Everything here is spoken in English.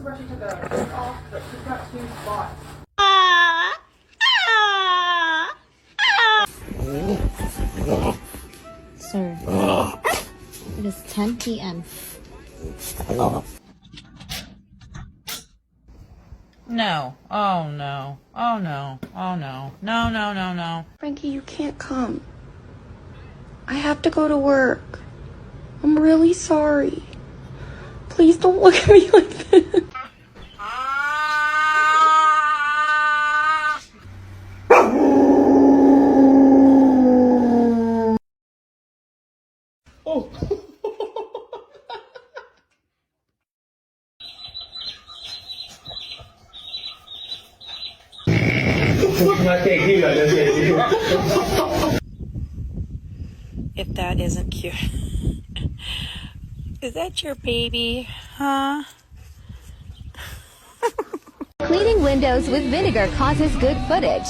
where she took a week off, but she's got 2 spots. Sir, it is 10 p.m. No. Oh no. Oh no. Oh no. No, no, no, no. Frankie, you can't come. I have to go to work. I'm really sorry. Please don't look at me like this. Oh. If that isn't cute. Is that your baby? Huh? Cleaning windows with vinegar causes good footage.